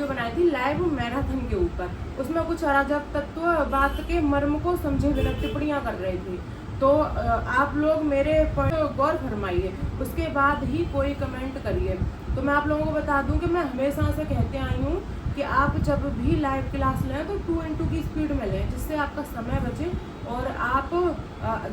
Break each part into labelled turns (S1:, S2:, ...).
S1: Video बनाई थी live marathon के ऊपर। उसमें कुछ अराजक तत्व बात के मर्म को समझे बिना टिप्पणियां कर रहे थे। तो आप लोग मेरे पॉइंट गौर फरमाइए, उसके बाद ही कोई कमेंट करिए। तो मैं आप लोगों को बता दूं कि मैं हमेशा से कहते आई हूँ कि आप जब भी लाइव क्लास लें तो 2x2 की स्पीड में लें, जिससे आपका समय बचे और आप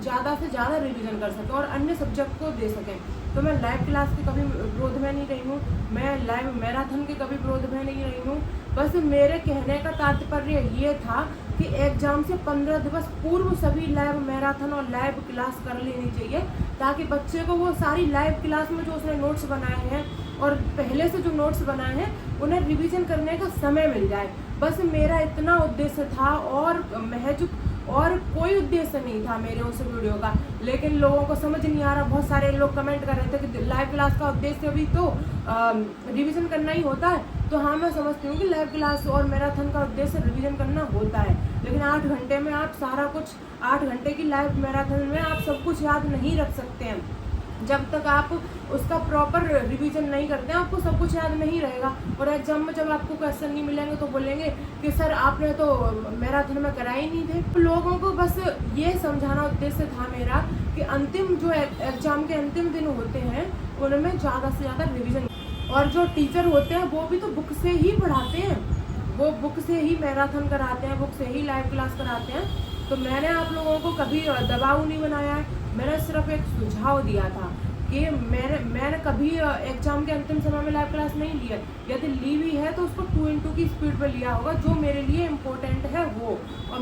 S1: ज़्यादा से ज़्यादा रिवीजन कर सकें और अन्य सब्जेक्ट को दे सकें। तो मैं लाइव क्लास के कभी विरोध में नहीं रही हूँ, मैं लाइव मैराथन के कभी विरोध में नहीं रही हूँ। बस मेरे कहने का तात्पर्य ये था कि एग्जाम से 15 दिवस पूर्व सभी लाइव मैराथन और लाइव क्लास कर लेनी चाहिए, ताकि बच्चे को वो सारी लाइव क्लास में जो उसने नोट्स बनाए हैं और पहले से जो नोट्स बनाए हैं उन्हें रिवीजन करने का समय मिल जाए। बस मेरा इतना उद्देश्य था और महज और कोई उद्देश्य नहीं था मेरे उस वीडियो का। लेकिन लोगों को समझ नहीं आ रहा, बहुत सारे लोग कमेंट कर रहे थे कि लाइव क्लास का उद्देश्य भी तो रिवीजन करना ही होता है। तो हाँ, मैं समझती हूँ कि लाइव क्लास और मैराथन का उद्देश्य रिवीजन करना होता है, लेकिन 8 घंटे में आप सारा कुछ 8 घंटे की लाइव मैराथन में आप सब कुछ याद नहीं रख सकते हैं। जब तक आप उसका प्रॉपर रिवीजन नहीं करते हैं आपको सब कुछ याद नहीं रहेगा। और एग्जाम में जब आपको क्वेश्चन नहीं मिलेंगे तो बोलेंगे कि सर आपने तो मैराथन में कराए ही नहीं थे। तो लोगों को बस ये समझाना उद्देश्य था मेरा कि अंतिम जो एग्जाम के अंतिम दिन होते हैं उनमें ज़्यादा से ज़्यादा रिविज़न, और जो टीचर होते हैं वो भी तो बुक से ही पढ़ाते हैं, वो बुक से ही मैराथन कराते हैं, बुक से ही लाइव क्लास कराते हैं। तो मैंने आप लोगों को कभी दबाव नहीं बनाया है, मैंने सिर्फ एक सुझाव दिया था कि मैंने कभी एग्जाम के अंतिम समय में लाइव क्लास नहीं लिया। यदि ली हुई है तो उसको 2x2 की स्पीड पे लिया होगा, जो मेरे लिए इम्पोर्टेंट है वो। और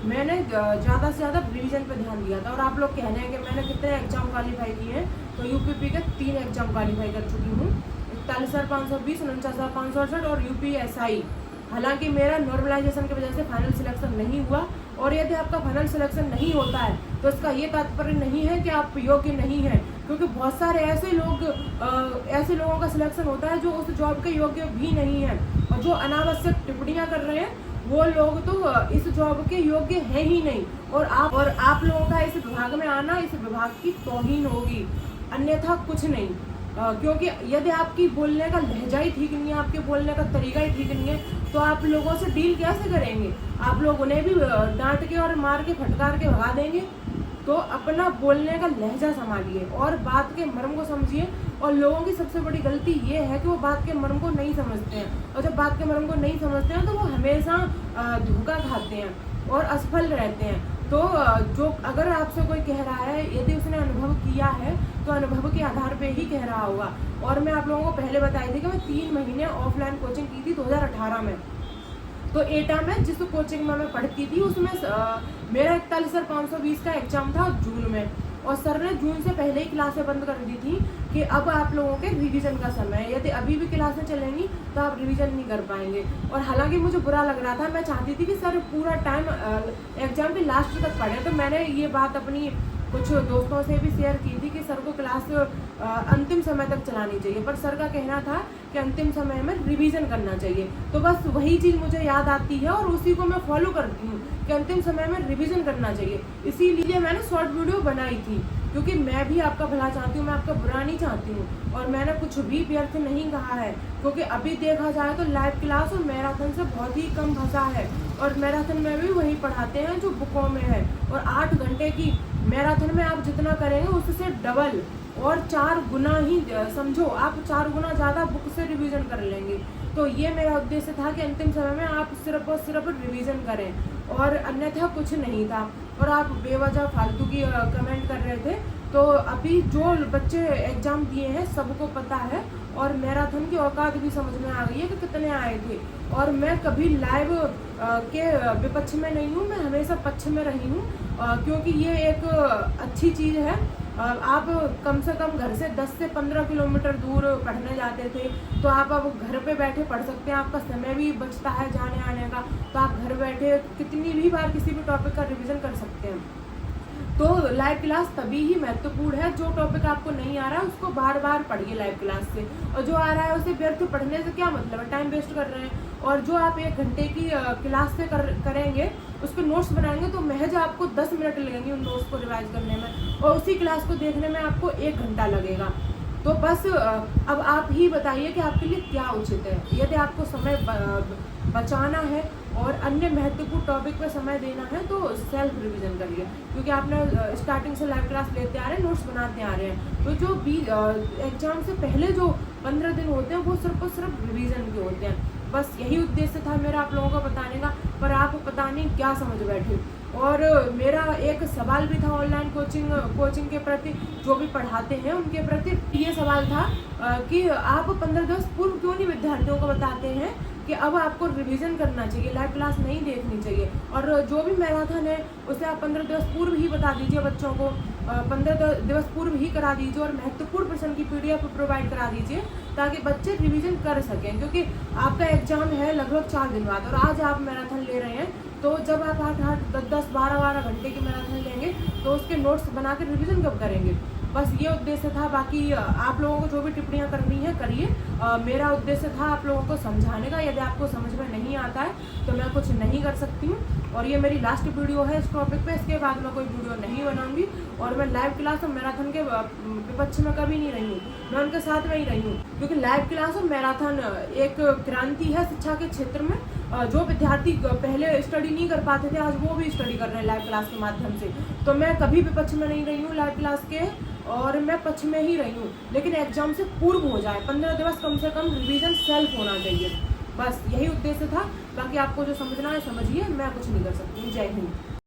S1: मैंने ज़्यादा से ज़्यादा रिवीजन पे ध्यान दिया था। और आप लोग कहने हैं कि मैंने कितने एग्जाम क्वालिफाई किए हैं, तो यूपीपी के 3 एग्जाम क्वालिफाई कर चुकी हूँ, 41,520, 49,568 और यूपीएसआई। हालांकि मेरा नॉर्मलाइजेशन की वजह से फाइनल सिलेक्शन नहीं हुआ। और यदि आपका फाइनल सिलेक्शन नहीं होता है तो इसका ये तात्पर्य नहीं है कि आप योग्य नहीं हैं, क्योंकि बहुत सारे ऐसे लोगों का सिलेक्शन होता है जो उस जॉब के योग्य भी नहीं है, और जो अनावश्यक टिप्पणियां कर रहे हैं वो लोग तो इस जॉब के योग्य हैं ही नहीं। और आप लोगों का इस विभाग में आना इस विभाग की तौहीन होगी, अन्यथा कुछ नहीं। क्योंकि यदि आपकी बोलने का लहजा ही ठीक नहीं है, आपके बोलने का तरीका ही ठीक नहीं है, तो आप लोगों से डील कैसे करेंगे? आप लोग उन्हें भी डांट के और मार के फटकार के भगा देंगे। तो अपना बोलने का लहजा संभालिए और बात के मर्म को समझिए। और लोगों की सबसे बड़ी गलती ये है कि वो बात के मर्म को नहीं समझते हैं, और जब बात के मर्म को नहीं समझते हैं तो वो हमेशा धोखा खाते हैं और असफल रहते हैं। तो जो अगर आपसे कोई कह रहा है, यदि उसने अनुभव किया है तो अनुभव के आधार पे ही कह रहा होगा। और मैं आप लोगों को पहले बताई थी कि मैं 3 महीने ऑफलाइन कोचिंग की थी 2018 में। तो एटा में जिस कोचिंग में मैं पढ़ती थी उसमें मेरा 41,520 का एग्जाम था जून में, और सर ने जून से पहले ही क्लासें बंद कर दी थी कि अब आप लोगों के रिवीजन का समय है, यदि अभी भी क्लासें चलेंगी तो आप रिवीजन नहीं कर पाएंगे। और हालांकि मुझे बुरा लग रहा था, मैं चाहती थी कि सर पूरा टाइम एग्जाम के लास्ट तक पढ़े। तो मैंने ये बात अपनी कुछ दोस्तों से भी शेयर की थी कि सर को क्लास अंतिम समय तक चलानी चाहिए, पर सर का कहना था कि अंतिम समय में रिवीजन करना चाहिए। तो बस वही चीज़ मुझे याद आती है और उसी को मैं फॉलो करती हूँ कि अंतिम समय में रिवीजन करना चाहिए। इसीलिए मैंने शॉर्ट वीडियो बनाई थी, क्योंकि मैं भी आपका भला चाहती हूँ, मैं आपका बुरा नहीं चाहती हूँ। और मैंने कुछ भी व्यर्थ नहीं कहा है, क्योंकि अभी देखा जाए तो लाइव क्लास और मैराथन से बहुत ही कम फंसा है, और मैराथन में भी वही पढ़ाते हैं जो बुकों में है। और 8 घंटे की मैराथन में आप जितना करेंगे उससे डबल और 4 गुना ही समझो, आप 4 गुना ज़्यादा बुक से रिवीजन कर लेंगे। तो ये मेरा उद्देश्य था कि अंतिम समय में आप सिर्फ और सिर्फ रिवीजन करें, और अन्यथा कुछ नहीं था। और आप बेवजह फालतू की कमेंट कर रहे थे। तो अभी जो बच्चे एग्ज़ाम दिए हैं सबको पता है, और मैराथन की औकात भी समझ में आ गई है कि कितने आए थे। और मैं कभी लाइव के विपक्ष में नहीं हूँ, मैं हमेशा पक्ष में रही हूँ, क्योंकि ये एक अच्छी चीज़ है। आप कम से कम घर से 10 से 15 किलोमीटर दूर पढ़ने जाते थे, तो आप अब घर पे बैठे पढ़ सकते हैं, आपका समय भी बचता है जाने आने का। तो आप घर बैठे कितनी भी बार किसी भी टॉपिक का रिवीजन कर सकते हैं। तो लाइव क्लास तभी ही महत्वपूर्ण है, जो टॉपिक आपको नहीं आ रहा है उसको बार बार पढ़िए लाइव क्लास से, और जो आ रहा है उसे व्यर्थ पढ़ने से क्या मतलब है, टाइम वेस्ट कर रहे हैं। और जो आप 1 घंटे की क्लास से करेंगे, उसके नोट्स बनाएंगे, तो महज आपको 10 मिनट लगेंगे उन नोट्स को रिवाइज करने में, और उसी क्लास को देखने में आपको 1 घंटा लगेगा। तो बस अब आप ही बताइए कि आपके लिए क्या उचित है। यदि आपको समय बचाना है और अन्य महत्वपूर्ण टॉपिक पे समय देना है तो सेल्फ रिवीजन करिए, क्योंकि आपने स्टार्टिंग से लाइव क्लास लेते आ रहे हैं, नोट्स बनाते आ रहे हैं, तो जो एग्जाम से पहले जो 15 दिन होते हैं वो सिर्फ और सिर्फ रिवीजन के होते हैं। बस यही उद्देश्य था मेरा आप लोगों को बताने का, पर आप पता नहीं क्या समझ बैठे। और मेरा एक सवाल भी था ऑनलाइन कोचिंग के प्रति, जो भी पढ़ाते हैं उनके प्रति ये सवाल था कि आप 15 दिवस पूर्व क्यों नहीं विद्यार्थियों को बताते हैं कि अब आपको रिवीजन करना चाहिए, लाइव क्लास नहीं देखनी चाहिए। और जो भी मैराथन है उसे आप 15 दिवस पूर्व ही बता दीजिए बच्चों को, 15 दिवस पूर्व ही करा दीजिए और महत्वपूर्ण प्रश्न की PDF प्रोवाइड करा दीजिए, ताकि बच्चे रिवीजन कर सकें। क्योंकि आपका एग्जाम है लगभग 4 दिन बाद, और आज आप मैराथन ले रहे हैं, तो जब आप 8-8, 10-10, 12-12 घंटे की मैराथन लेंगे तो उसके नोट्स बना के रिविज़न कब करेंगे। बस ये उद्देश्य था। बाकी आप लोगों को जो भी टिप्पणियाँ करनी है करिए। मेरा उद्देश्य था आप लोगों को समझाने का। यदि आपको समझ में नहीं आता है तो मैं कुछ नहीं कर सकती हूँ, और ये मेरी लास्ट वीडियो है इस टॉपिक पे। इसके बाद मैं कोई वीडियो नहीं बनाऊंगी, और मैं लाइव क्लास और मैराथन के विपक्ष में कभी नहीं रही हूँ, मैं उनके साथ में ही रही हूँ। क्योंकि लाइव क्लास और मैराथन एक क्रांति है शिक्षा के क्षेत्र में। जो विद्यार्थी पहले स्टडी नहीं कर पाते थे, आज वो भी स्टडी कर रहे हैं लाइव क्लास के माध्यम से। तो मैं कभी भी पक्ष में नहीं रही हूँ लाइव क्लास के, और मैं पक्ष में ही रही हूँ। लेकिन एग्जाम से पूर्व हो जाए, 15 दिवस कम से कम रिवीजन सेल्फ होना चाहिए। बस यही उद्देश्य था। बाकी आपको जो समझना है समझिए, मैं कुछ नहीं कर सकती हूँ। जय हिंद।